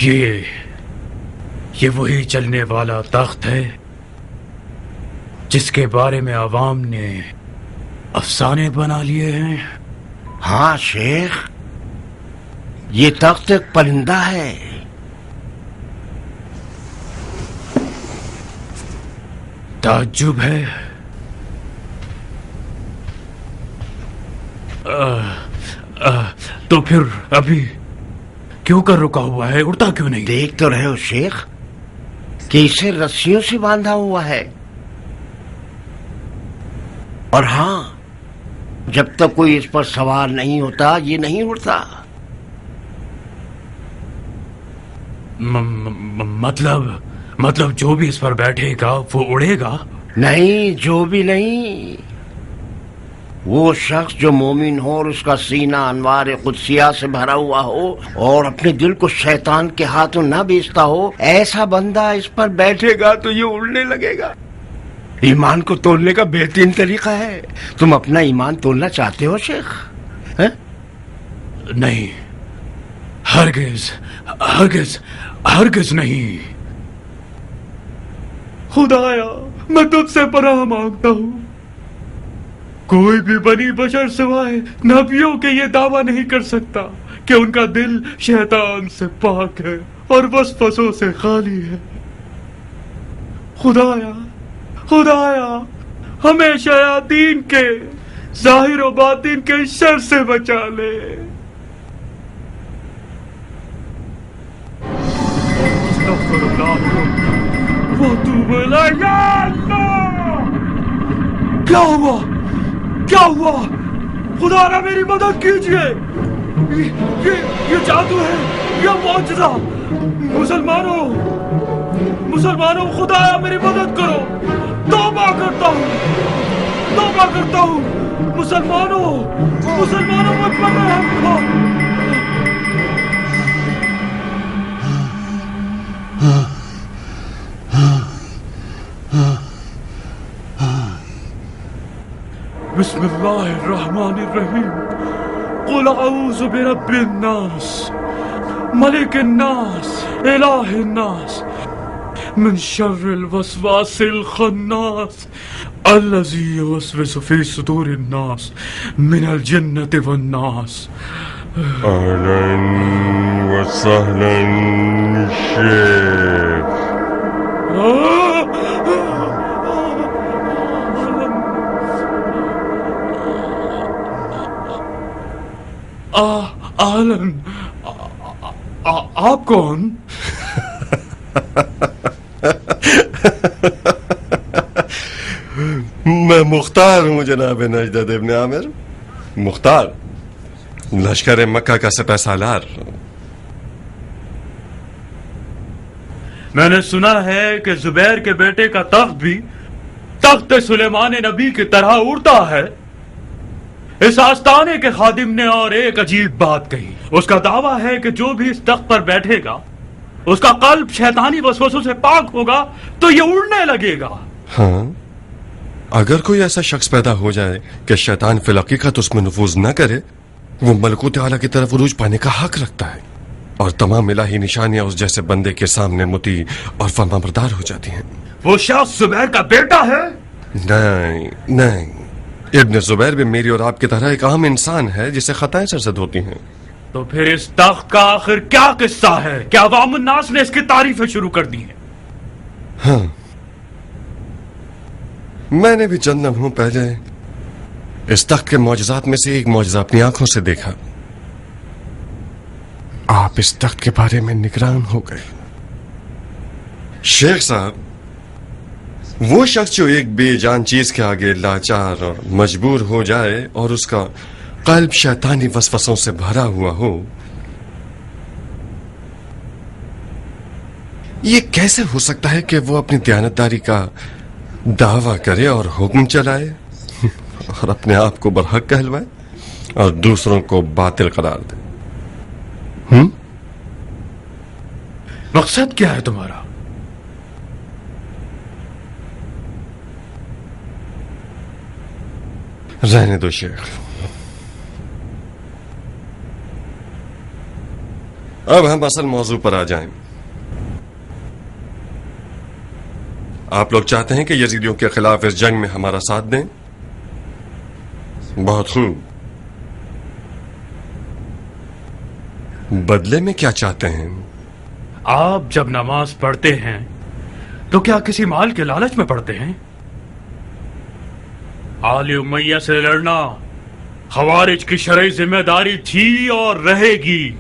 یہ وہی چلنے والا تخت ہے جس کے بارے میں عوام نے افسانے بنا لیے ہیں؟ ہاں شیخ، یہ تخت ایک پرندہ ہے۔ تعجب ہے۔ تو پھر ابھی کیوں کر رکا ہوا ہے؟ اڑتا کیوں نہیں؟ دیکھ تو رہے ہو شیخ کہ اسے رسیوں سے باندھا ہوا ہے، اور ہاں، جب تک کوئی اس پر سوار نہیں ہوتا یہ نہیں اڑتا۔ مطلب جو بھی اس پر بیٹھے گا وہ اڑے گا؟ نہیں، جو بھی نہیں، وہ شخص جو مومن ہو اور اس کا سینہ انوار قدسیہ سے بھرا ہوا ہو اور اپنے دل کو شیطان کے ہاتھوں نہ بیچتا ہو، ایسا بندہ اس پر بیٹھے گا تو یہ اڑنے لگے گا۔ ایمان کو تولنے کا بہترین طریقہ ہے۔ تم اپنا ایمان تولنا چاہتے ہو شیخ؟ نہیں، ہرگز ہرگز ہرگز نہیں۔ خدایا، میں تجھ سے پناہ مانگتا ہوں، کوئی بھی بنی بشر سوائے نبیوں کے یہ دعویٰ نہیں کر سکتا کہ ان کا دل شیطان سے پاک ہے اور وسوسوں سے خالی ہے۔ خدایا ہمیں شیاطین کے ظاہر و باطن کے شر سے بچا لے۔ استغفر اللہ واتوب الیہ۔ یا اللہ! کیا ہوا؟ خدا را میری مدد کیجئے، یہ جادو ہے، یہ معجزہ۔ مسلمانوں خدایا میری مدد کرو، توبہ کرتا ہوں۔ مسلمانوں مجھ پر رحم کرو۔ بسم اللہ الرحمن الرحیم۔ قل اعوذ برب الناس ملک الناس الہ الناس من شر الوسواس الخناس الذی یوسوس فی صدور الناس من الجنۃ والناس۔ اہلا وسہلا شیخ۔ اہلن، آپ کون؟ میں مختار ہوں جناب نجدت ابن عامر، مختار، لشکر مکہ کا سپہ سالار۔ میں نے سنا ہے کہ زبیر کے بیٹے کا تخت بھی تخت سلیمان نبی کی طرح اڑتا ہے۔ اس آستانے کے خادم نے اور ایک عجیب بات کہی۔ اس کا دعویٰ ہے کہ جو بھی اس تخت پر بیٹھے گا اس کا قلب شیطانی وسوسوں سے پاک ہوگا تو یہ اڑنے لگے گا۔ ہاں، اگر کوئی ایسا شخص پیدا ہو جائے کہ شیطان فی الحقیقت اس میں نفوذ نہ کرے، وہ ملکوت اعلیٰ کی طرف عروج پانے کا حق رکھتا ہے، اور تمام الہی نشانیاں اس جیسے بندے کے سامنے مطیع اور فرمانبردار ہو جاتی ہیں۔ وہ شخص زبیر کا بیٹا ہے؟ نہیں، ابن زبیر بھی میری اور آپ کی طرح ایک عام انسان ہے جسے خطائیں سرزد ہوتی ہیں۔ تو پھر اس تخت کا آخر کیا قصہ ہے؟ کیا عوام الناس نے اس کی تعریفیں شروع کر دی ہیں؟ ہاں، میں نے بھی چند لمحوں پہلے اس تخت کے معجزات میں سے ایک معجزہ اپنی آنکھوں سے دیکھا۔ آپ اس تخت کے بارے میں نگران ہو گئے۔ شیخ صاحب، وہ شخص جو ایک بے جان چیز کے آگے لاچار اور مجبور ہو جائے اور اس کا قلب شیطانی وسوسوں سے بھرا ہوا ہو، یہ کیسے ہو سکتا ہے کہ وہ اپنی دیانتداری کا دعویٰ کرے اور حکم چلائے اور اپنے آپ کو برحق کہلوائے اور دوسروں کو باطل قرار دے؟ مقصد کیا ہے تمہارا؟ رہنے دو شیخ، اب ہم اصل موضوع پر آ جائیں. آپ لوگ چاہتے ہیں کہ یزیدیوں کے خلاف اس جنگ میں ہمارا ساتھ دیں؟ بہت خوب. بدلے میں کیا چاہتے ہیں؟ آپ جب نماز پڑھتے ہیں تو کیا کسی مال کے لالچ میں پڑھتے ہیں؟ آل امیہ سے لڑنا خوارج کی شرعی ذمہ داری تھی اور رہے گی.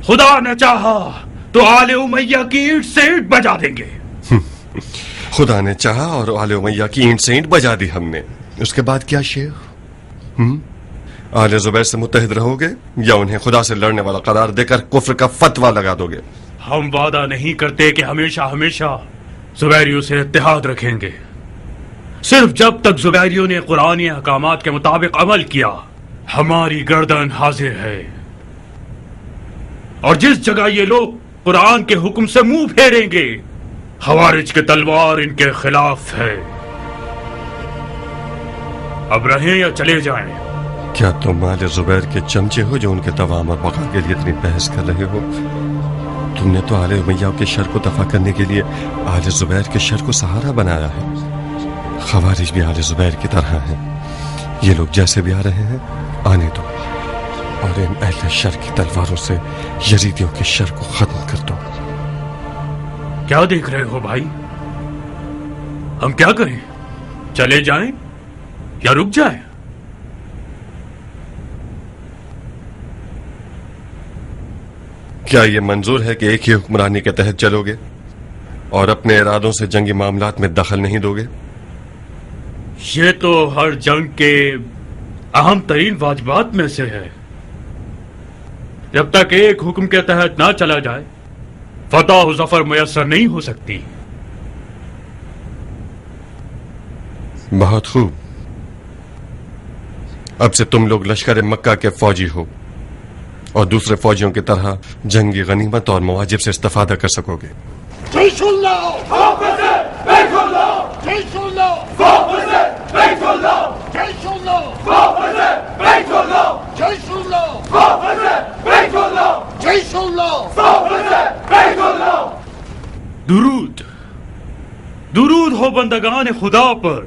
خدا نے چاہا تو آل امیہ کی اینٹ سے اینٹ بجا دیں گے. خدا نے چاہا اور آل امیہ کی اینٹ سے اینٹ بجا دی ہم نے. اس کے بعد کیا شیخ؟ آل زبیر سے متحد رہو گے یا انہیں خدا سے لڑنے والا قرار دے کر کفر کا فتویٰ لگا دو گے؟ ہم وعدہ نہیں کرتے کہ ہمیشہ ہمیشہ زبیریوں سے اتحاد رکھیں گے. صرف جب تک زبیریوں نے قرآنی احکامات کے مطابق عمل کیا ہماری گردن حاضر ہے. اور جس جگہ یہ لوگ قرآن کے حکم سے منہ پھیریں گے خوارج کی تلوار ان کے خلاف ہے. اب رہیں یا چلے جائیں؟ کیا تم آل زبیر کے چمچے ہو جو ان کے توام اور بقا کے لیے اتنی بحث کر رہے ہو؟ تم نے تو آل امیہ کے شر کو دفع کرنے کے لیے آل زبیر کے شر کو سہارا بنایا ہے. خوارج بھی آل زبیر کی طرح ہیں. یہ لوگ جیسے بھی آ رہے ہیں آنے دو اور ان اہل شر کی تلواروں سے یزیدیوں کے شر کو ختم کر دو. کیا دیکھ رہے ہو بھائی؟ ہم کیا کریں؟ چلے جائیں یا رک جائیں؟ کیا یہ منظور ہے کہ ایک ہی حکمرانی کے تحت چلو گے اور اپنے ارادوں سے جنگی معاملات میں دخل نہیں دو گے؟ یہ تو ہر جنگ کے اہم ترین واجبات میں سے ہے. جب تک ایک حکم کے تحت نہ چلا جائے فتح و ظفر میسر نہیں ہو سکتی. بہت خوب. اب سے تم لوگ لشکر مکہ کے فوجی ہو اور دوسرے فوجیوں کی طرح جنگی غنیمت اور مواجب سے استفادہ کر سکو گے. جيش الله حافظ بيت الله جيش الله حافظ بيت الله جيش الله حافظ بيت الله جيش الله حافظ بيت الله جيش الله حافظ بيت الله. درود درود ہو بندگان خدا پر،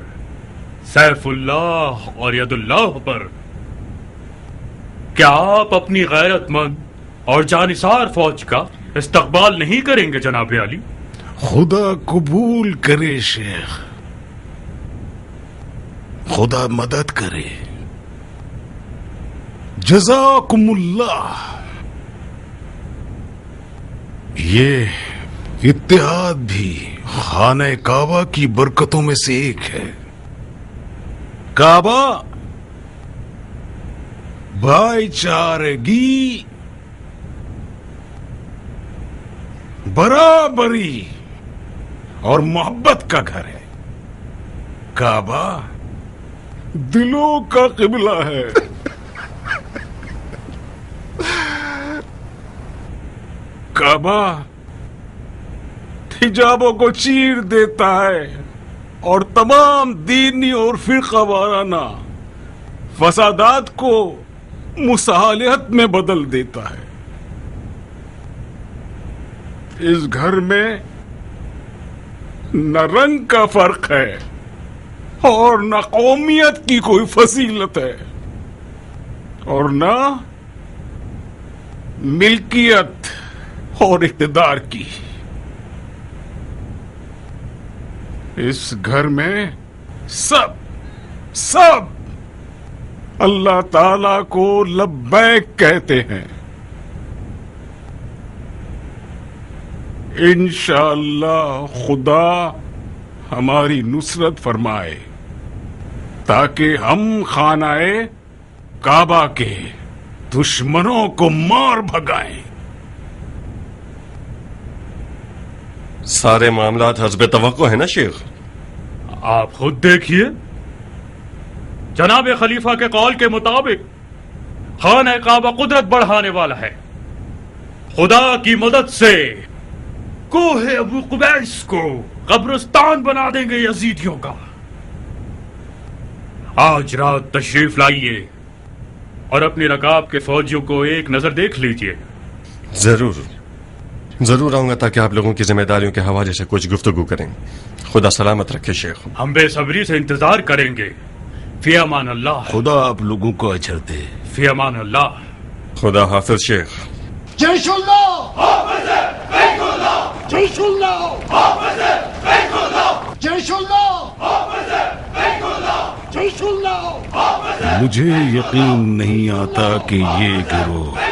سیف اللہ اور ید اللہ پر. کیا آپ اپنی غیرت مند اور جانثار فوج کا استقبال نہیں کریں گے جناب علی؟ خدا قبول کرے شیخ، خدا مدد کرے. جزاکم اللہ. یہ اتحاد بھی خانہ کعبہ کی برکتوں میں سے ایک ہے. کعبہ بھائی چارگی، برابری اور محبت کا گھر ہے. کعبہ دلوں کا قبلہ ہے. کعبہ حجابوں کو چیر دیتا ہے اور تمام دینی اور فرقہ وارانہ فسادات کو مصالحت میں بدل دیتا ہے. اس گھر میں نہ رنگ کا فرق ہے اور نہ قومیت کی کوئی فضیلت ہے اور نہ ملکیت اور اقتدار کی. اس گھر میں سب اللہ تعالی کو لبیک کہتے ہیں. انشاءاللہ خدا ہماری نصرت فرمائے تاکہ ہم خانہ کعبہ کے دشمنوں کو مار بھگائیں. سارے معاملات حسب توقع ہیں نا شیخ؟ آپ خود دیکھیے، جناب خلیفہ کے قول کے مطابق خانہ کعبہ قدرت بڑھانے والا ہے. خدا کی مدد سے کوہ ابو قبیس کو قبرستان بنا دیں گے یزیدیوں کا. آج رات تشریف لائیے اور اپنی رکاب کے فوجیوں کو ایک نظر دیکھ لیجئے. ضرور آؤں گا تاکہ آپ لوگوں کی ذمہ داریوں کے حوالے سے کچھ گفتگو کریں. خدا سلامت رکھے شیخ. ہم بے صبری سے انتظار کریں گے. فی امان اللہ. خدا آپ لوگوں کو اجر دے. فی امان اللہ. خدا حافظ شیخ. جيش الله حافظ بيت الله جيش الله حافظ بيت الله جيش الله حافظ بيت الله جيش الله حافظ. مجھے یقین نہیں آتا کہ یہ گروہ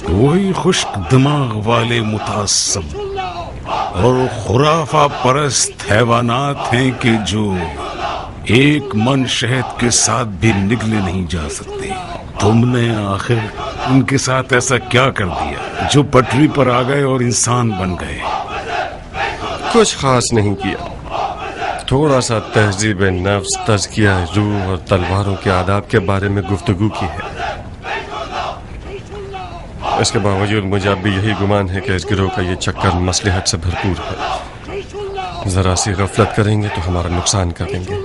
وہی خشک دماغ والے متعصب اور خرافہ پرست حیوانات ہیں کہ جو ایک من شہد کے ساتھ بھی نگلے نہیں جا سکتے. تم نے آخر ان کے ساتھ ایسا کیا کر دیا جو پٹری پر آ گئے اور انسان بن گئے؟ کچھ خاص نہیں کیا. تھوڑا سا تہذیب نفس، تزکیہ روح اور تلواروں کے آداب کے بارے میں گفتگو کی ہے. اس کے باوجود مجھے اب بھی یہی گمان ہے کہ اس گروہ کا یہ چکر مصلحت سے بھرپور ہے. ذرا سی غفلت کریں گے تو ہمارا نقصان کر دیں گے.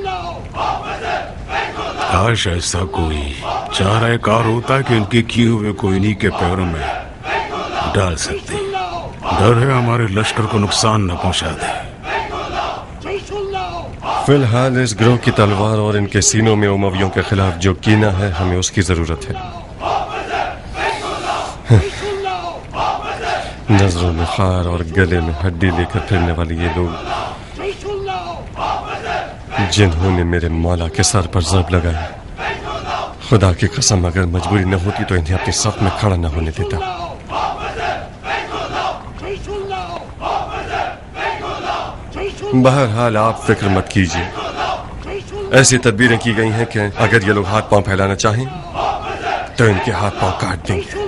کاش ایسا کوئی چارہ کار ہوتا کہ ان کے کیے ہوئے کو انہی کے پیروں میں ڈال سکتے. ڈر ہے ہمارے لشکر کو نقصان نہ پہنچا دے. فی الحال اس گروہ کی تلوار اور ان کے سینوں میں امویوں کے خلاف جو کینہ ہے، ہمیں اس کی ضرورت ہے. نظروں میں خار اور گلے میں ہڈی لے کر پھرنے والے یہ لوگ جنہوں نے میرے مولا کے سر پر ضرب لگائی، خدا کی قسم اگر مجبوری نہ ہوتی تو انہیں اپنی صف میں کھڑا نہ ہونے دیتا. بہرحال آپ فکر مت کیجیے. ایسی تدبیریں کی گئی ہیں کہ اگر یہ لوگ ہاتھ پاؤں پھیلانا چاہیں تو ان کے ہاتھ پاؤں کاٹ دیں گے.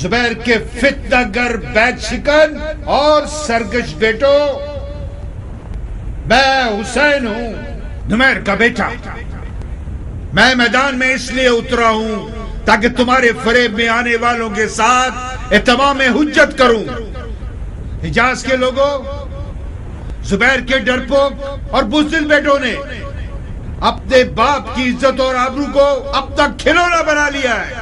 زبیر کے فتنہ گر بیت شکن اور سرگش بیٹو، میں حسین ہوں، نمیر کا بیٹا. میں میدان میں اس لیے اترا ہوں تاکہ تمہارے فریب میں آنے والوں کے ساتھ اتمام حجت کروں. حجاز کے لوگوں، زبیر کے ڈرپوک اور بزدل بیٹوں نے اپنے باپ کی عزت اور آبرو کو اب تک کھلونا بنا لیا ہے.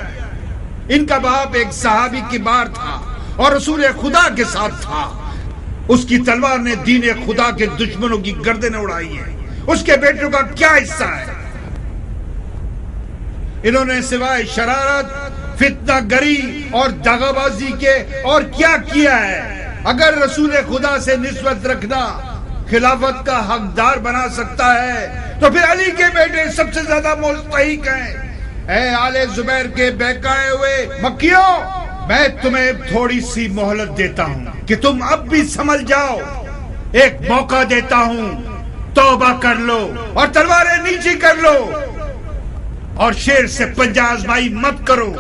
ان کا باپ ایک صحابی کی بار تھا اور رسول خدا کے ساتھ تھا. اس کی تلوار نے دین خدا کے دشمنوں کی گردنیں اڑائی ہیں. اس کے بیٹوں کا کیا حصہ ہے؟ انہوں نے سوائے شرارت، فتنہ گری اور دغا بازی کے اور کیا کیا ہے؟ اگر رسول خدا سے نسبت رکھنا خلافت کا حقدار بنا سکتا ہے تو پھر علی کے بیٹے سب سے زیادہ مستحق ہیں. اے آل زبیر کے بہکائے ہوئے مکیوں، میں تمہیں تھوڑی سی مہلت دیتا ہوں کہ تم اب بھی سمجھ جاؤ. ایک موقع دیتا ہوں، توبہ کر لو اور تلواریں نیچی کر لو اور شیر سے پنجہ آزمائی مت کرو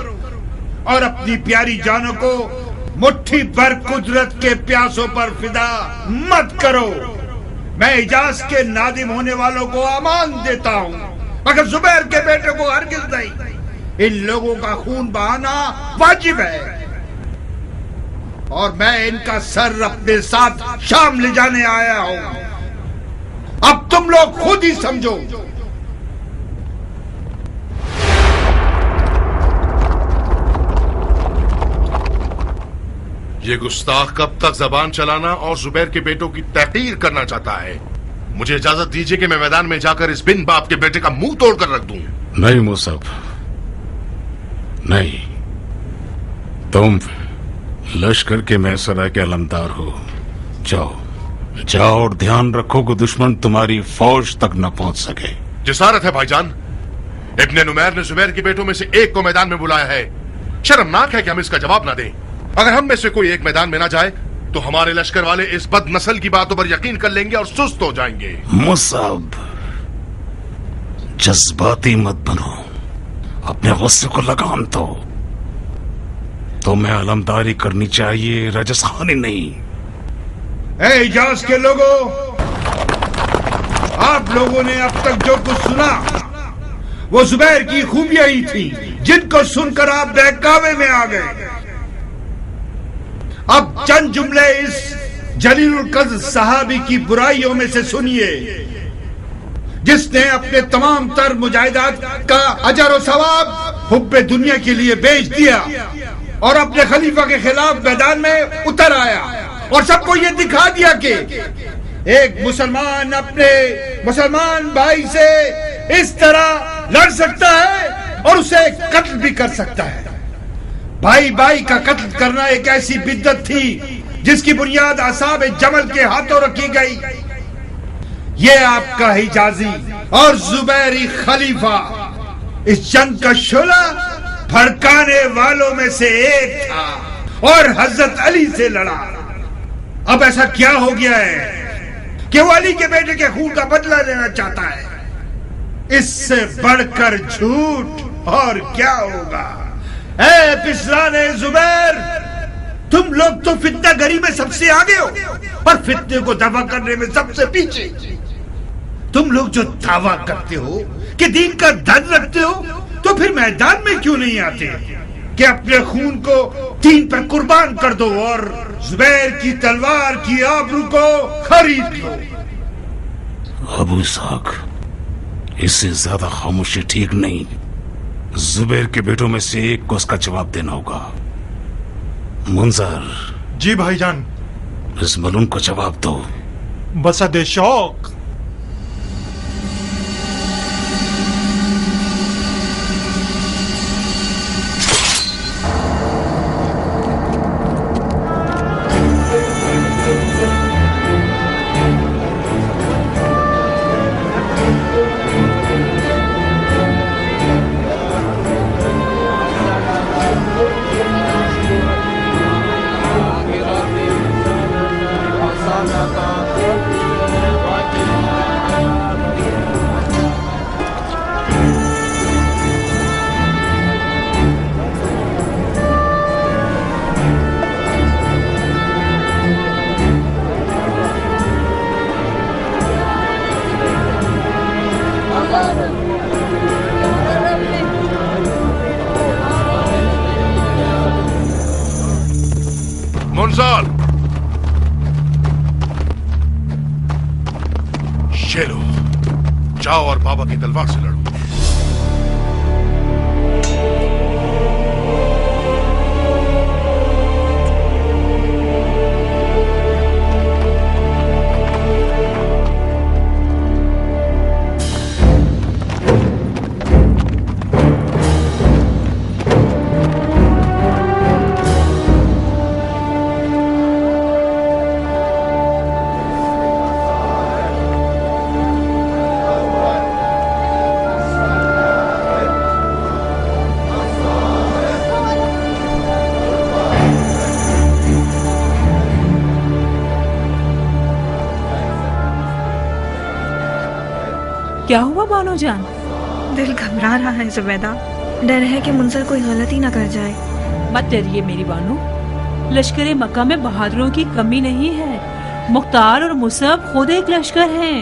اور اپنی پیاری جانوں کو مٹھی بھر قدرت کے پیاسوں پر فدا مت کرو. میں حجاز کے نادم ہونے والوں کو امان دیتا ہوں مگر زبیر کے بیٹے کو ہرگز نہیں. ان لوگوں کا خون بہانا واجب ہے اور میں ان کا سر اپنے ساتھ شام لے جانے آیا ہوں. اب تم لوگ خود ہی سمجھو. ये गुस्ताख कब तक जबान चलाना और जुबैर के बेटों की तहकीर करना चाहता है? मुझे इजाजत दीजिए कि मैं मैदान में जाकर इस बिन बाप के बेटे का मुंह तोड़ कर रख दूं। नहीं मुसब, नहीं। तुम लश्कर के मैसरा के अलमदार हो। जाओ जाओ और ध्यान रखो कि दुश्मन तुम्हारी फौज तक न पहुंच सके। जिसारत है भाईजान। इब्ने नुमैर ने जुबैर के बेटों में से एक को मैदान में बुलाया है। शर्मनाक है कि हम इसका जवाब ना दें। अगर हम में से कोई एक मैदान में ना जाए तो हमारे लश्कर वाले इस बद नस्ल की बातों पर यकीन कर लेंगे और सुस्त हो जाएंगे। मुसब, जज्बाती मत बनो, अपने गुस्से को लगाम दो। तुम्हें अलमदारी करनी चाहिए, रजसखानी नहीं। ए इजाज के लोगों, आप लोगों ने अब तक जो कुछ सुना वो जुबैर की खूबियां ही थी, जिनको सुनकर आप बहकावे में आ गए। अब चंद जुमले इस जलीलुल कद्र सहाबी की बुराइयों में से सुनिए, जिसने अपने तमाम तर मुजाहिदात का अजर और सवाब हुब्बे दुनिया के लिए बेच दिया और अपने खलीफा के खिलाफ मैदान में उतर आया और सबको ये दिखा दिया कि एक मुसलमान अपने मुसलमान भाई से इस तरह लड़ सकता है और उसे कत्ल भी कर सकता है। भाई भाई का कत्ल करना एक ऐसी बिद्दत थी जिसकी बुनियाद असाब जमल के हाथों रखी गई। ये आपका हिजाजी और जुबैरी खलीफा इस जंग का शोला भड़काने वालों में से एक था और हजरत अली से लड़ा। अब ऐसा क्या हो गया है कि वो अली के बेटे के खून का बदला लेना चाहता है? इससे बढ़कर झूठ और क्या होगा? ए पिसराने जुबैर, तुम लोग तो फितना गरी में सबसे आगे हो और फितने को दफा करने में सबसे पीछे। तुम लोग जो दावा करते हो कि दीन का धन रखते हो, तो फिर मैदान में क्यों नहीं आते कि अपने खून को दीन पर कुर्बान कर दो और जुबैर की तलवार की आबरू को खरीद लो? अबू इसहाक, इससे ज्यादा खामोशी ठीक नहीं। जुबैर के बेटों में से एक को उसका जवाब देना होगा। मुंजर, जी भाईजान। इस मलून को जवाब दो। बसद शौक। मुंजर, ये लो, जाओ और बाबा की तलवार से लड़ो। क्या हुआ बानो जान? दिल घबरा रहा है जुबैदा, डर है कि मुंसर कोई गलती ना कर जाए। मत डरिए मेरी बानो, लश्कर मक्का में बहादुरों की कमी नहीं है। मुख्तार और मुसब खुद एक लश्कर हैं।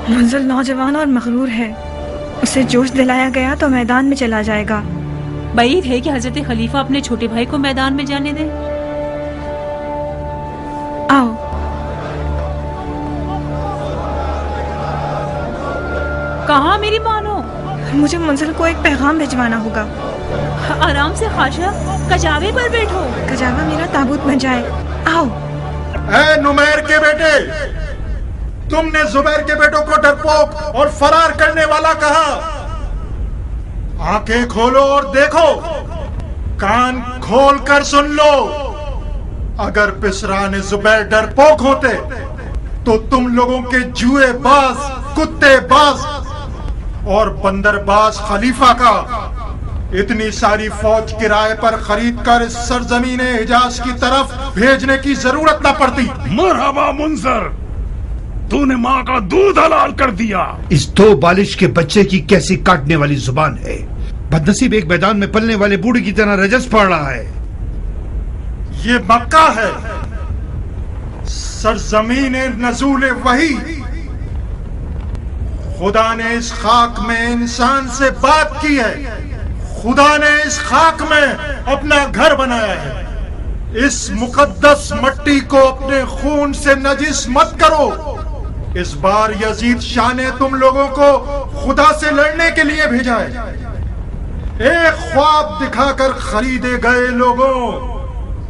मुंसर नौजवान और मगरूर है, उसे जोश दिलाया गया तो मैदान में चला जाएगा। बैद है कि हजरत खलीफा अपने छोटे भाई को मैदान में जाने दे। आओ। कहाँ मेरी बानो? मुझे मंजिल को एक पैगाम भिजवाना होगा। आराम से खाशा, कजावे पर बैठो। कजावा मेरा ताबूत बन जाए। आओ। ए नुमैर के बेटे, तुमने जुबैर के बेटों को डरपोक और फरार करने वाला कहा। आंखें खोलो और देखो, कान खोल कर सुन लो। अगर पिसरान जुबैर डरपोक होते तो तुम लोगों के जुए बाज, कुत्ते बाज और बंदरबाज खलीफा का इतनी सारी फौज किराए पर खरीद कर इस सरजमीन हिजाज की तरफ भेजने की जरूरत न पड़ती। मरहबा मुंजर, तूने माँ का दूध हलाल कर दिया। इस दो बालिश के बच्चे की कैसी काटने वाली जुबान है। बदनसीब एक मैदान में पलने वाले बूढ़े की तरह रजस पड़ रहा है। ये मक्का है, सरजमीन नजूल वही। खुदा ने इस खाक में इंसान से बात की है। खुदा ने इस खाक में अपना घर बनाया है। इस मुकद्दस मट्टी को अपने खून से नजिस मत करो। इस बार यजीद शाह ने तुम लोगों को खुदा से लड़ने के लिए भेजा है। एक ख्वाब दिखाकर खरीदे गए लोगों,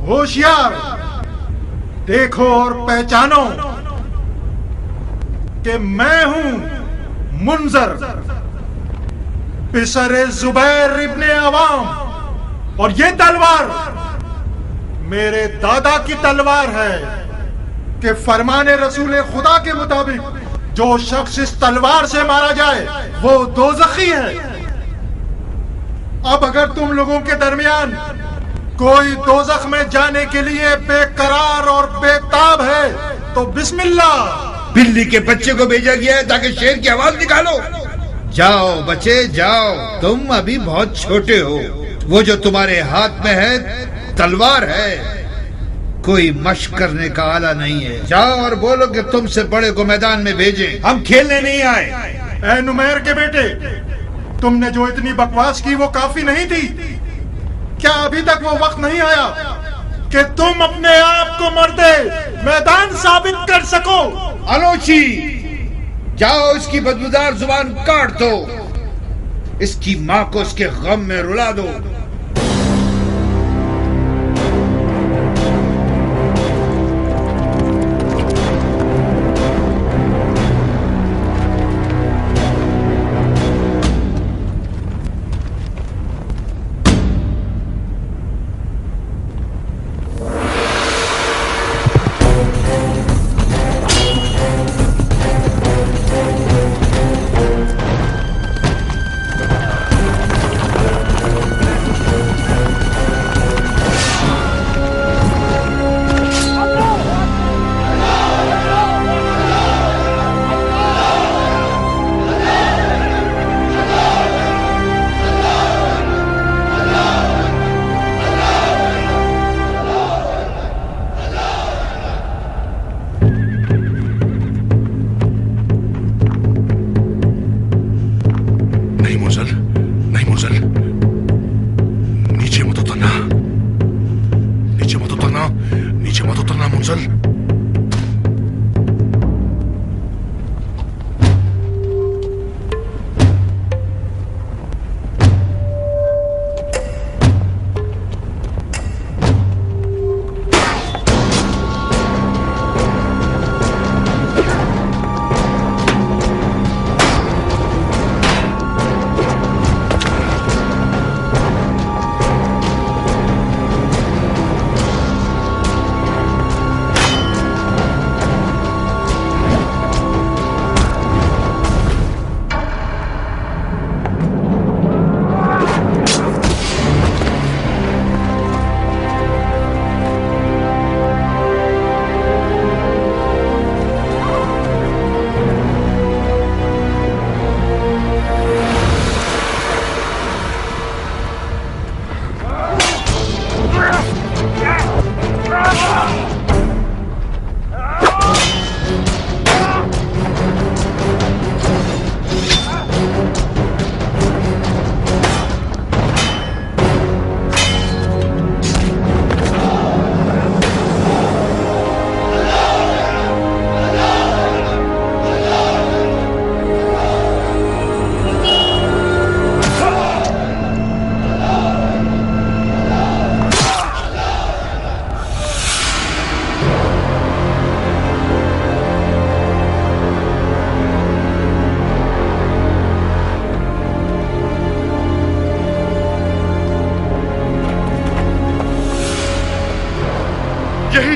होशियार, देखो और पहचानो कि मैं हूं मुंजर, पिसरे जुबैर इब्ने अवाम, और ये तलवार मेरे दादा की तलवार है कि फरमाने रसूल खुदा के मुताबिक जो शख्स इस तलवार से मारा जाए वो दोज़खी है। अब अगर तुम लोगों के दरमियान कोई दोज़ख में जाने के लिए बेकरार और बेताब है तो बिस्मिल्लाह। बिल्ली के बच्चे को भेजा गया है ताकि शेर की आवाज निकालो। जाओ बच्चे जाओ, तुम अभी बहुत छोटे हो। वो जो तुम्हारे हाथ में है तलवार है, कोई मशक करने का आला नहीं है। जाओ और बोलो कि तुमसे बड़े को मैदान में भेजें, हम खेलने नहीं आए। ए नुमैर के बेटे, तुमने जो इतनी बकवास की वो काफी नहीं थी। क्या अभी तक वो वक्त नहीं आया कि तुम अपने आप को मर्दे मैदान साबित कर सको? अनोची, जाओ इसकी बदबूदार जुबान काट दो। इसकी माँ को इसके गम में रुला दो।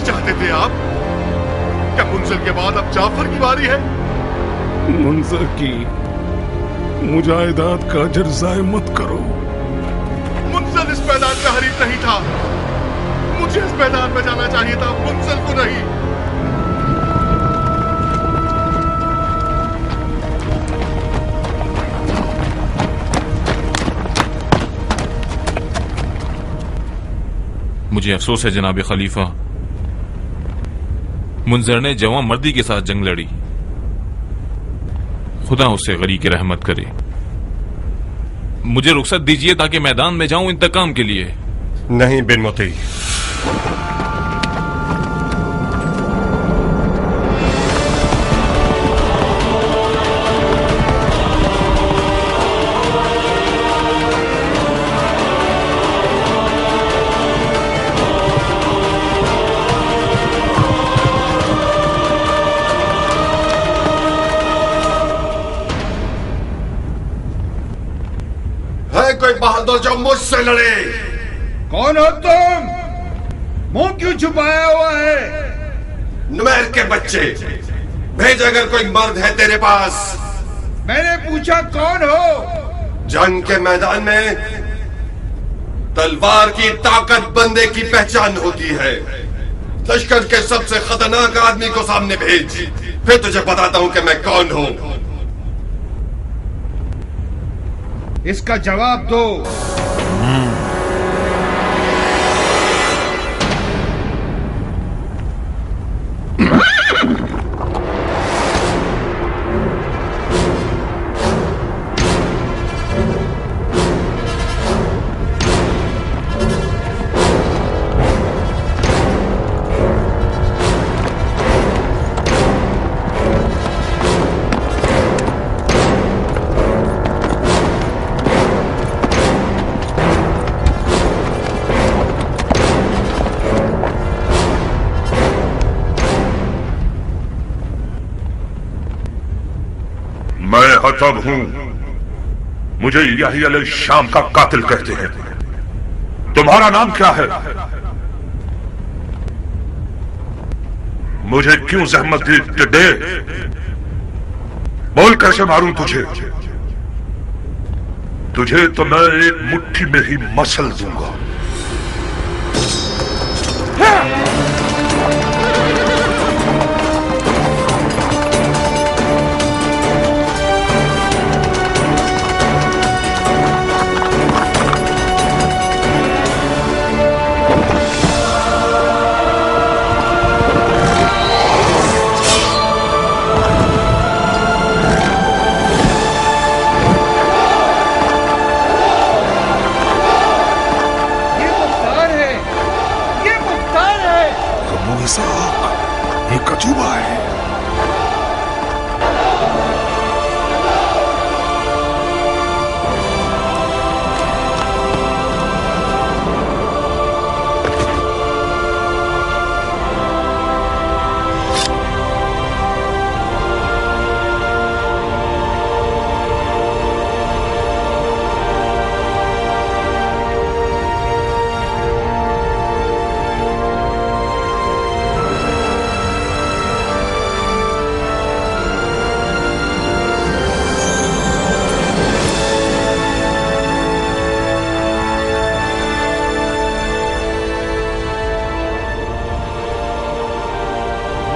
चाहते थे आप? क्या मुंजिल के बाद अब जाफर की बारी है? मुंजर की मुजाहिदात का अजर ज़ाय मत करो। मुंजिल इस मैदान का हरीफ नहीं था। मुझे इस मैदान में जाना चाहिए था, मुंजिल को नहीं। मुझे अफसोस है जनाब खलीफा, मुंजर ने जवां मर्दी के साथ जंग लड़ी। खुदा उसे गरीक रहमत करे। मुझे रुखसत दीजिए ताकि मैदान में जाऊं इंतकाम के लिए। नहीं बिन मोती, कोई बहादुर जो मुझसे लड़े। कौन हो तुम? मुंह क्यों छुपाया हुआ है? नुमैर के बच्चे, भेज अगर कोई मर्द है तेरे पास। मैंने पूछा कौन हो? जंग के मैदान में तलवार की ताकत बंदे की पहचान होती है। लश्कर के सबसे खतरनाक आदमी को सामने भेज, फिर तुझे बताता हूं कि मैं कौन हूं। इसका जवाब दो। मैं हतब हूं, मुझे यही अल शाम का कातिल कहते हैं। तुम्हारा नाम क्या है? मुझे क्यों जहमत दी टिड्डे? बोल कैसे मारूं तुझे? तुझे तो मैं एक मुट्ठी में ही मसल दूंगा। एक अजूबा है।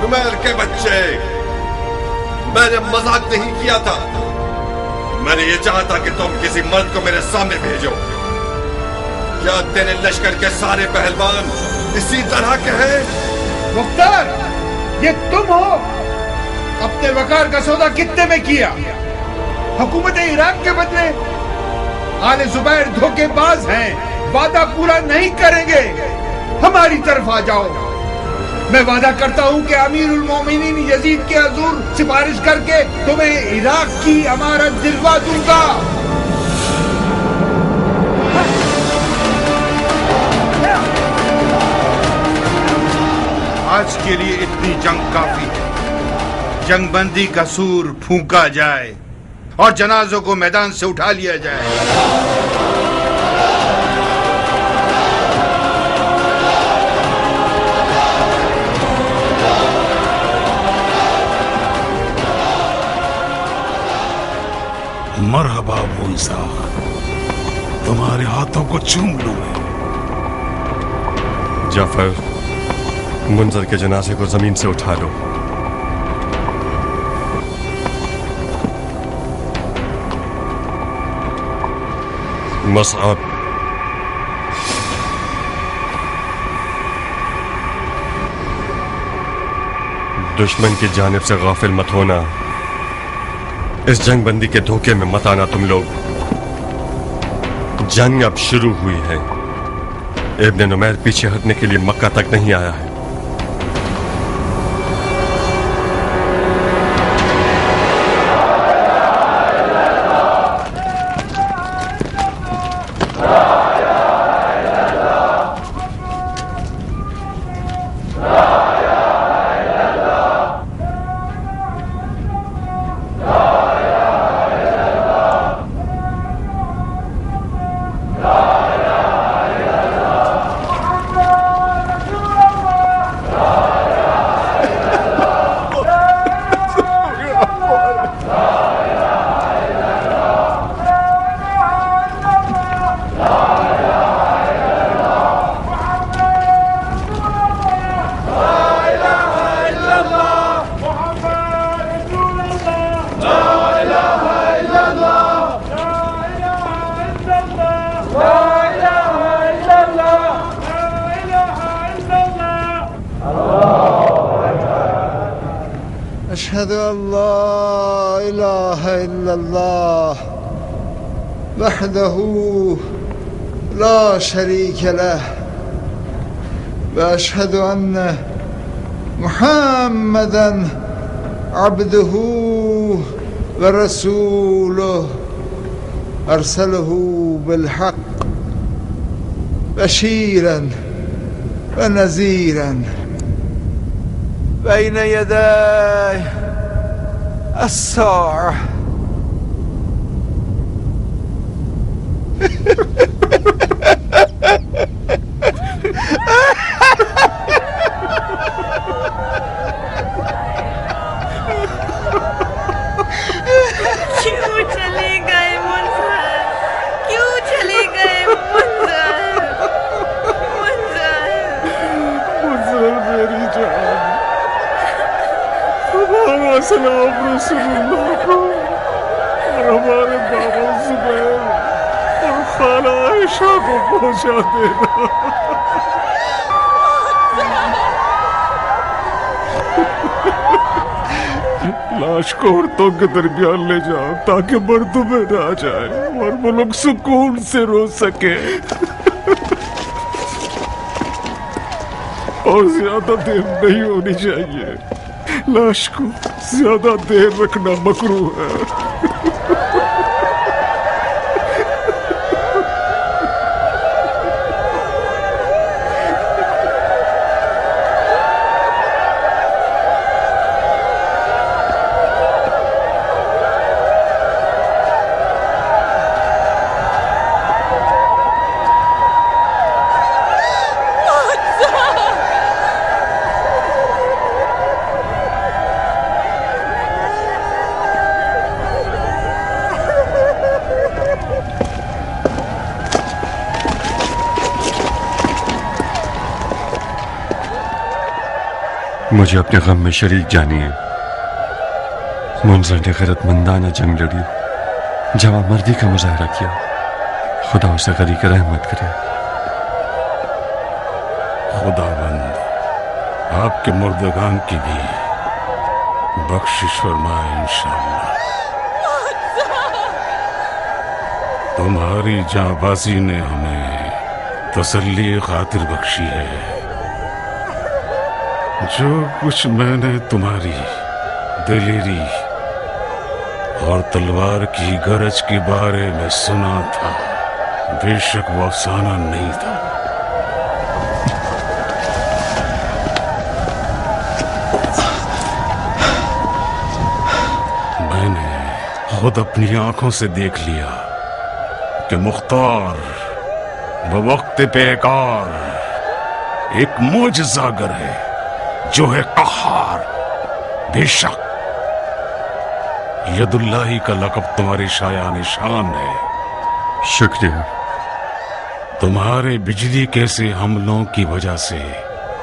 नुमैर के बच्चे, मैंने मजाक नहीं किया था। मैंने ये चाहा था कि तुम किसी मर्द को मेरे सामने भेजो। क्या तेरे लश्कर के सारे पहलवान इसी तरह के हैं? मुख्तार, ये तुम हो? अपने वकार का सौदा कितने में किया? हुकूमत इराक के बदले? आले जुबैर धोखेबाज हैं, वादा पूरा नहीं करेंगे। हमारी तरफ आ जाओ। मैं वादा करता हूं कि अमीरुल मोमिनीन यजीद के हुजूर सिफारिश करके तुम्हें इराक की अमारत दिलवा दूंगा। आज के लिए इतनी जंग काफी है। जंगबंदी का सूर फूंका जाए और जनाजों को मैदान से उठा लिया जाए। मरहबा अबू इसाक, तुम्हारे हाथों को चूम लूं मैं। जाफर, मुंजर के जनाजे को जमीन से उठा लो। मसअब, दुश्मन की जानिब से गाफिल मत होना। इस जंग बंदी के धोखे में मत आना तुम लोग। जंग अब शुरू हुई है। इब्न नुमैर पीछे हटने के लिए मक्का तक नहीं आया है। أشهد أن لا إله إلا الله وحده لا شريك له وأشهد أن محمدا عبده ورسوله أرسله بالحق بشيرا ونذيرا بين يدي الساعة. क्यों चले गए मुंजर? क्यों चले गए मुंजर? मुंजर मेरी जान, हमारा सलाम रसूलुल्लाह को और हमारे बाबा जुबैर और खाला आयशा को पहुंचा देना। लाश को औरतों के दरमियान ले जाओ ताकि मर्दों में ना जाए और वो लोग सुकून से रो सके। और ज्यादा देर नहीं होनी चाहिए, लाश को ज्यादा देर रखना मकरूह है। मुझे अपने गम में शरीक जानिए। मुंजर ने गैरतमंदाना जंग लड़ी, जवां मर्दी का मुजाहरा किया। खुदा उसे गरीक रहमत करे। खुदावंद आपके मुर्दगान की भी बख्शिश फरमाए इंशाअल्लाह। तुम्हारी जांबाजी ने हमें तसल्ली खातिर बख्शी है। जो कुछ मैंने तुम्हारी दिलेरी और तलवार की गरज के बारे में सुना था, बेशक वो अफसाना नहीं था। मैंने खुद अपनी आंखों से देख लिया कि मुख्तार बवक्त पेकार एक मोजज़ागर है जो है कहार। बेशक यदुल्लाही का लक़ब तुम्हारी शायान शान है। शुक्रिया। तुम्हारे बिजली के से हमलों की वजह से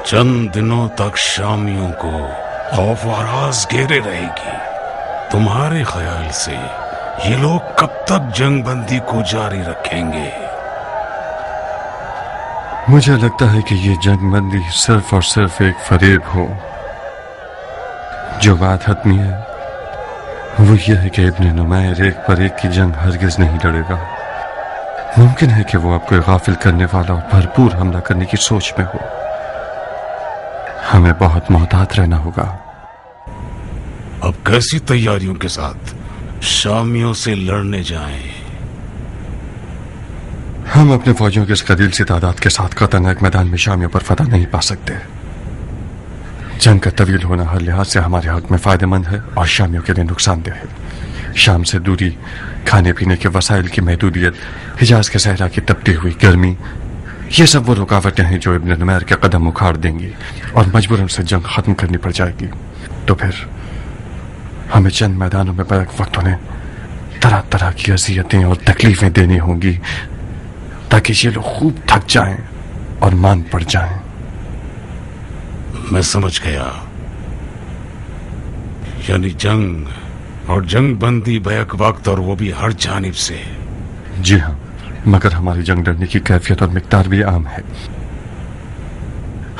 चंद दिनों तक शामियों को खौफ और राज घेरे रहेगी। तुम्हारे ख्याल से ये लोग कब तक जंगबंदी को जारी रखेंगे? मुझे लगता है कि ये जंगबंदी सिर्फ और सिर्फ एक फरेब हो। जो बात हतमी है वो ये है कि इब्न नुमैर एक पर एक की जंग हरगिज नहीं लड़ेगा। मुमकिन है कि वो आपको गाफिल करने वाला और भरपूर हमला करने की सोच में हो। हमें बहुत मोहतात रहना होगा। अब कैसी तैयारियों के साथ शामियों से लड़ने जाएं? हम अपने फौजियों की इस कदील सी तादाद के साथ खतरनाक मैदान में शामियों पर फतह नहीं पा सकते। जंग का तवील होना हर लिहाज से हमारे हक में फायदेमंद है और शामियों के लिए नुकसानदेह है। शाम से दूरी, खाने पीने के वसाइल की महदूदियत, हिजाज के सहरा की तपती हुई गर्मी, ये सब वो रुकावटें हैं जो इब्न नुमैर के कदम उखाड़ देंगी और मजबूरन से जंग खत्म करनी पड़ जाएगी। तो फिर हमें चंद मैदानों में बैक वक्त उन्हें तरह तरह की अजियतें और तकलीफें देनी होंगी ताकि ये लोग खूब थक जाएं और मान पड़ जाएं। मैं समझ गया। यानी जंग और जंग बंदी बैक वक्त और वो भी हर जानिब से। जी हाँ, मगर हमारी जंग लड़ने की कैफियत और मिकदार भी आम है।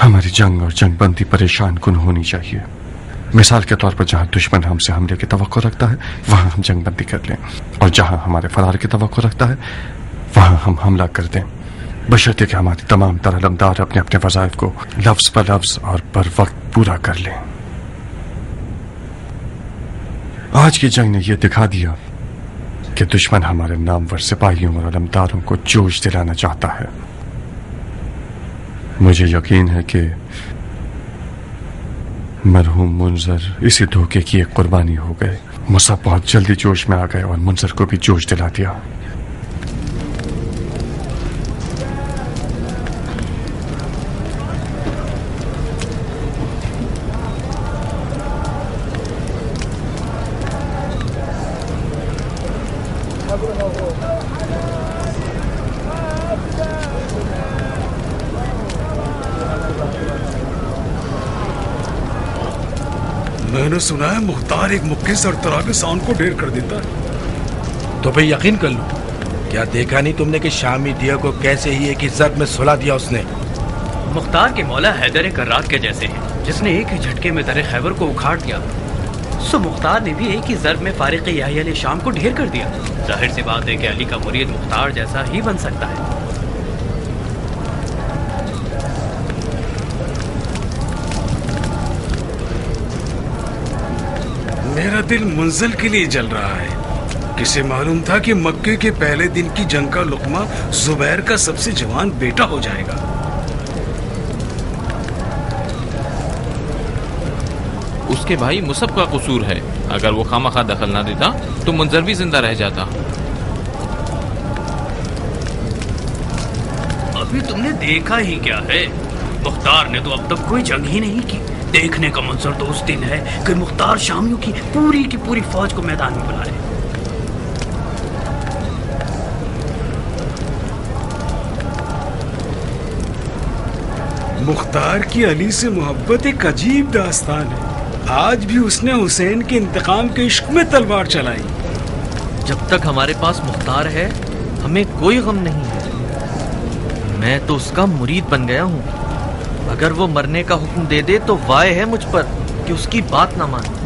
हमारी जंग और जंग बंदी परेशान कुन होनी चाहिए। मिसाल के तौर पर जहां दुश्मन हमसे हमले की तवक्को रखता है वहां हम जंग बंदी कर लें, और जहां हमारे फरार की तवक्को रखता है वहां हम हमला कर दें, बशर्ते कि हमारी तमाम तरलमदार अपने अपने वज़ाइफ को लफ्ज पर लफ्ज और पर वक्त पूरा कर लें। आज की जंग ने यह दिखा दिया कि दुश्मन हमारे नामवर सिपाहियों और अलमदारों को जोश दिलाना चाहता है। मुझे यकीन है कि मरहूम मुंजर इसी धोखे की एक कुर्बानी हो गए। मुसब बहुत जल्दी जोश में आ गए और मुंजर को भी जोश दिला दिया। मैंने सुना है मुख्तार एक मुक्के सरतरा के साउंड को ढेर कर देता है। तो भाई यकीन कर लो, क्या देखा नहीं तुमने कि शामी दिया को कैसे ही एक इज्जत में सुला दिया उसने। मुख्तार के मौला हैदर कर्रात के जैसे है, जिसने एक ही झटके में दर खैबर को उखाड़ दिया। सो मुख्तार ने भी एक ही ज़र्ब में फारिक याहिया शाम को ढेर कर दिया। जाहिर सी बात है कि अली का मुरीद मुख्तार जैसा ही बन सकता है। मेरा दिल मुंजल के लिए जल रहा है। किसे मालूम था कि मक्के के पहले दिन की जंग का लुकमा जुबैर का सबसे जवान बेटा हो जाएगा। उसके भाई मुसब का कसूर है। अगर वो खामखा दखल ना देता तो मुंजर भी जिंदा रह जाता। अभी तुमने देखा ही क्या है? मुख्तार ने तो अब तक कोई जंग ही नहीं की। देखने का मंजर तो उस दिन है कि मुख्तार शामियों की पूरी फौज को मैदान में बुला ले। मुख्तार की अली से मोहब्बत एक अजीब दास्तान है। आज भी उसने हुसैन के इंतकाम के इश्क में तलवार चलाई। जब तक हमारे पास मुख्तार है हमें कोई गम नहीं है। मैं तो उसका मुरीद बन गया हूँ। अगर वो मरने का हुक्म दे दे तो वाय है मुझ पर कि उसकी बात ना माने।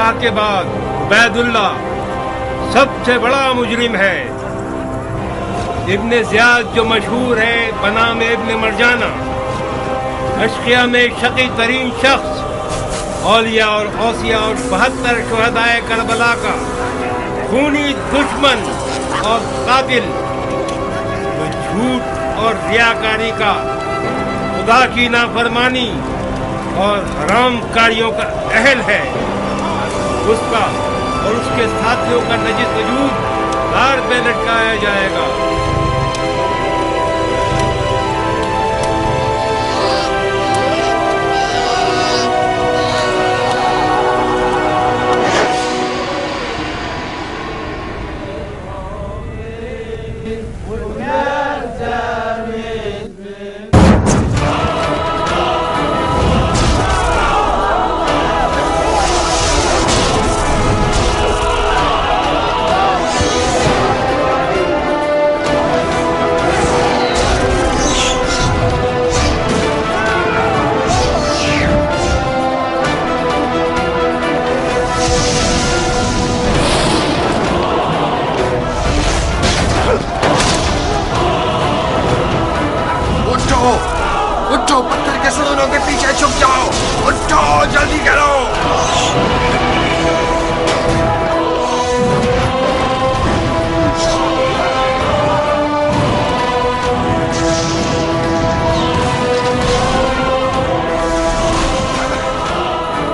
बगदाद के बाद उबैदुल्ला सबसे बड़ा मुजरिम है। इब्ने ज़ियाद जो मशहूर है बनाम इब्ने मरजाना, अशकिया में शकी तरीन शख्स, औलिया और औसिया और 72 शुहदाए करबला का खूनी दुश्मन और कातिल, जो झूठ और रियाकारी का, खुदा की नाफरमानी और हराम कारियों का अहल है, उसका और उसके साथियों का नजिस वजूद तार पे लटकाया जाएगा। उठो, पत्थर के सुरंगों के पीछे छुप जाओ। उठो, जल्दी करो।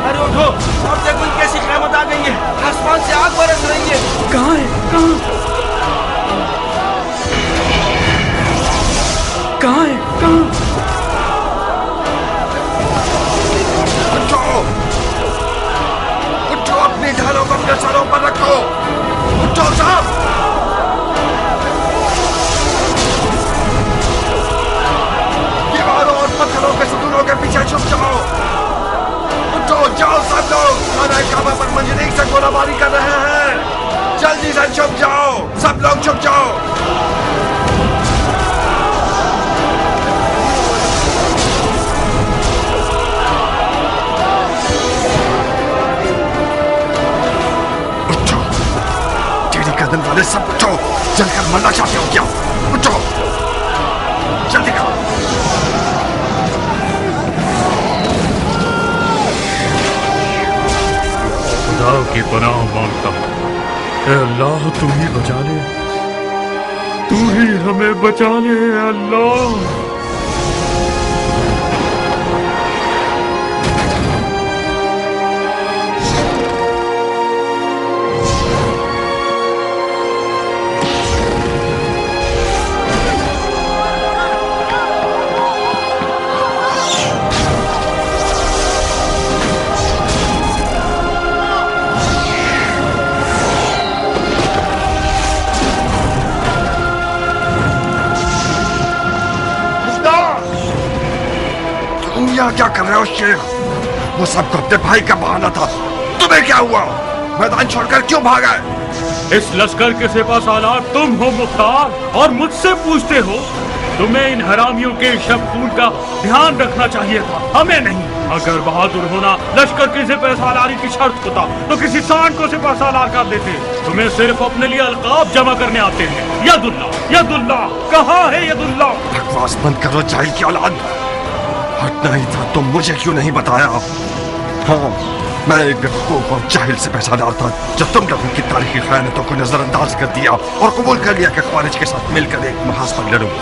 अरे उठो, अब देखो कैसी क़यामत आ गई है। आसमान से आग बरस रही है। कहाँ है? कहाँ है? उठो, अपनी ढालों को अपने सरों पर रखो। उठो साहब। दीवारों और पत्थरों के सतूनों के पीछे छुप जाओ। उठो, जाओ सब लोग। खाना काबा पर मंजरीक से गोलाबारी कर रहे हैं। जल्दी से छुप जाओ, सब लोग छुप जाओ। कदम वाले सब उठो, जलकर मरना चाहते हो क्या? उठो, जल्दी करो। खुदा की पनाह मांगता हूँ, ऐ अल्लाह तू ही बचा ले, तू ही हमें बचा ले अल्लाह। क्या कर रहे हो शेर? वो सबको अपने भाई का बहाना था। तुम्हें क्या हुआ? मैदान छोड़कर क्यों भागा? इस लश्कर के सिपाहसालार तुम हो मुख्तार, और मुझसे पूछते हो? तुम्हें इन हरामियों के शब खून का ध्यान रखना चाहिए था, हमें नहीं। अगर बहादुर होना लश्कर की सिपाहसालारी की शर्त होता तो किसी सांड को सिपाहसालार कर देते। तुम्हें सिर्फ अपने लिए अलकाब जमा करने आते हैं। यदुल्ला, यदुल्ला, कहाँ है यदुल्ला? बकवास बंद करो जाहिल की औलाद। हटना ही था तो मुझे क्यों नहीं बताया? हाँ, मैं एक बेवकूफ और जाहिल से पेशादार था जो तुम लोगों की तारीखी खयानतों को नजरअंदाज कर दिया और कबूल कर लिया कि ख्वारिज के साथ मिलकर एक महाज पर लड़ूं।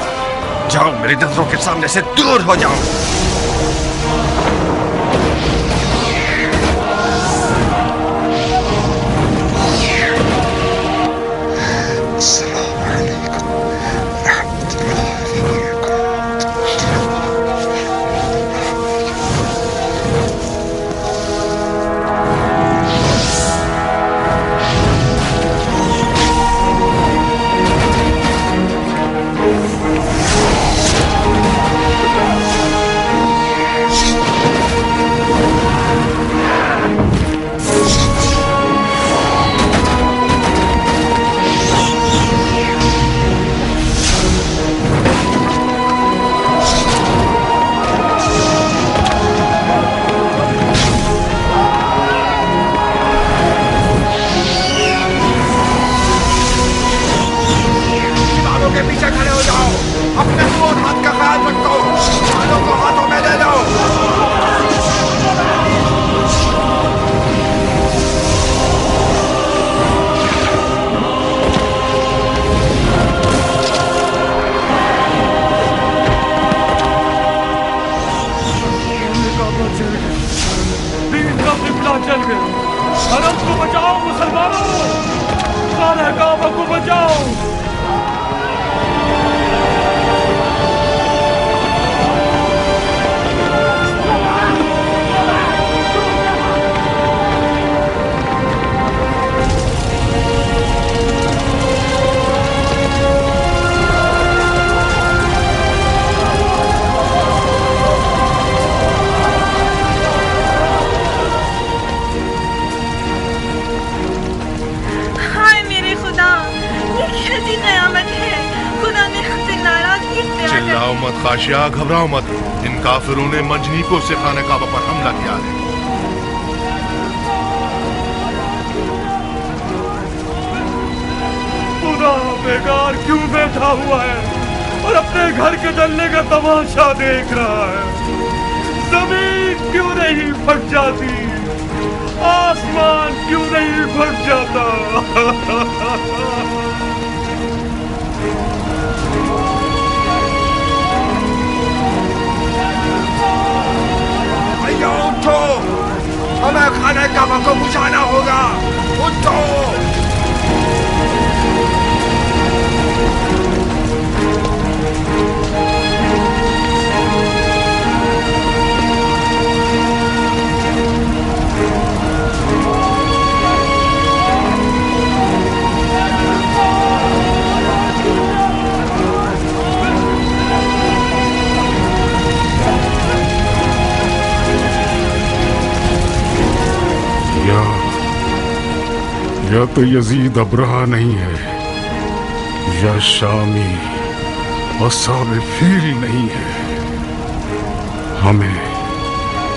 जाओ, मेरी नजरों के सामने से दूर हो जाओ। मत खाशिया, घबराओ मत। इन काफिरों ने मंजनीकों से खाने काबा पर हमला किया है। खुदा बेकार क्यों बैठा हुआ है और अपने घर के जलने का तमाशा देख रहा है? जमीन क्यों नहीं फट जाती? आसमान क्यों नहीं फट जाता? भैया उठो, हमें खाने काबा को बुझाना होगा। उठो। या तो यजीद अब्रहा नहीं है, या शामी असाब फील नहीं है। हमें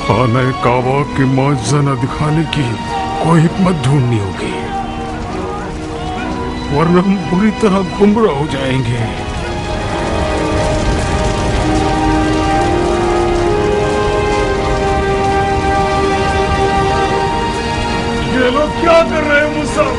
खाना काबा के मौजज़ा न दिखाने की कोई हिकमत ढूंढनी होगी, वरना हम बुरी तरह गुमराह हो जाएंगे। ये लोग क्या कर रहे हैं मुसब?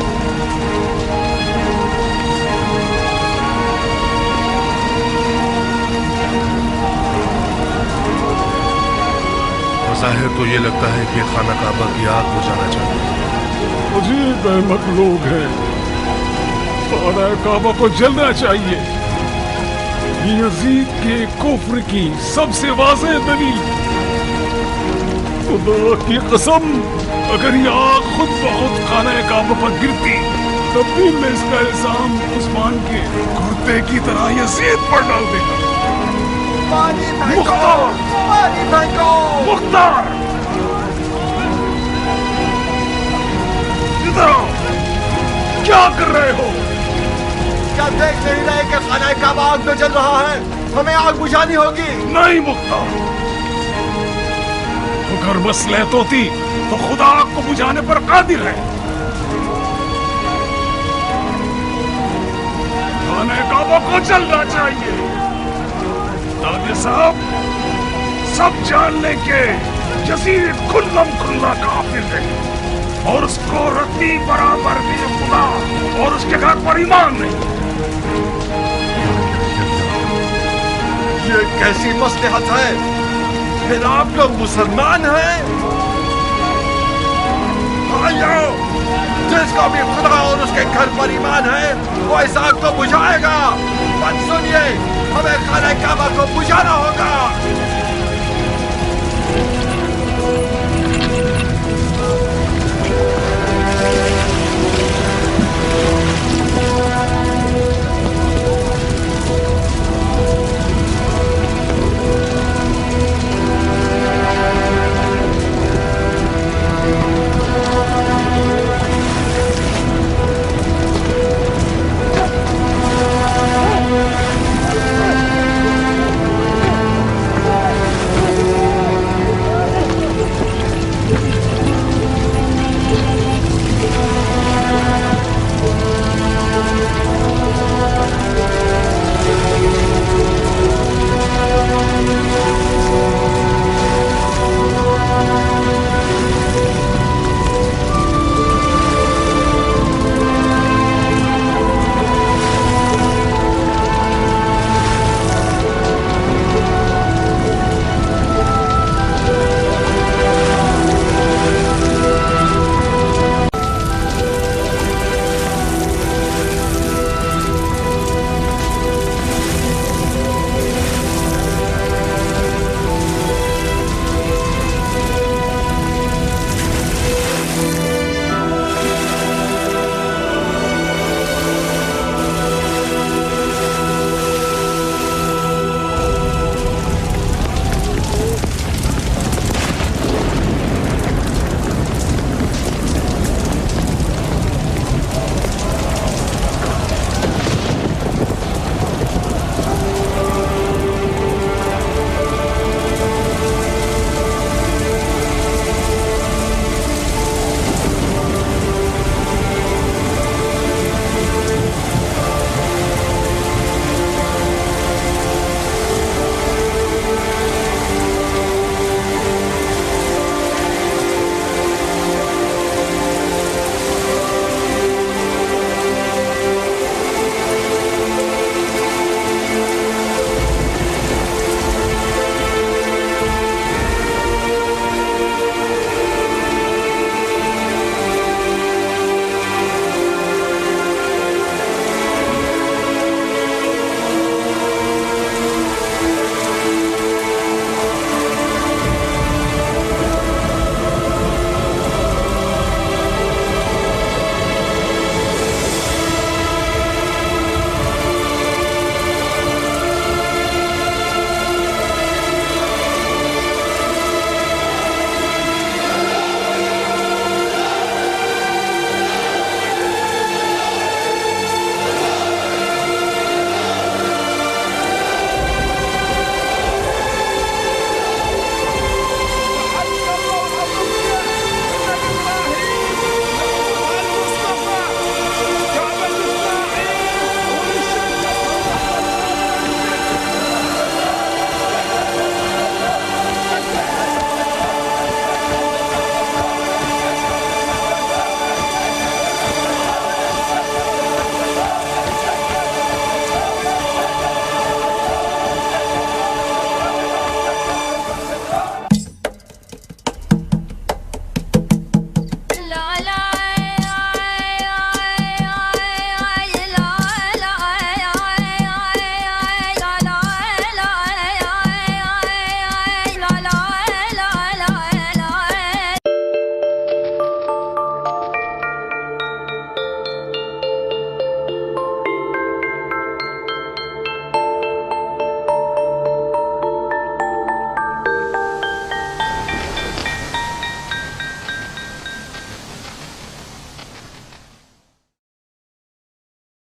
ज़ाहिर तो ये लगता है कि खाना काबा की आग बुझाना चाहिए। अजीब अहमद लोग हैं। खाना काबा को जलना चाहिए। ये यजीद के कुफ्र की सबसे वाज़ेह दलील। खुदा की कसम, अगर ये आग खुद ब खुद खाना काबा पर गिरती तब भी मैं इसका इल्जाम उस्मान के कुर्ते की तरह यजीद पर डाल देगा। मुख्तार, इधर आओ। क्या कर रहे हो? क्या देख नहीं रहे कि खाना काबा आग में जल रहा है? हमें आग बुझानी होगी। नहीं मुख्तार, अगर मसलहत होती तो खुदा आग को बुझाने पर कादिर है। खाने काबा को जलना चाहिए ताकि सब जान लें कि यजीद खुल्लम खुल्ला काफिर है और उसको रत्ती बराबर भी खुदा और उसके घर पर ईमान नहीं। ये कैसी मसलहत है? फिर आप लोग मुसलमान हैं? भाइयों, जिसका भी खुदा और उसके घर पर ईमान है वो इस आग को बुझाएगा। बात सुनिए, हमें खाना काबा को बुझाना होगा।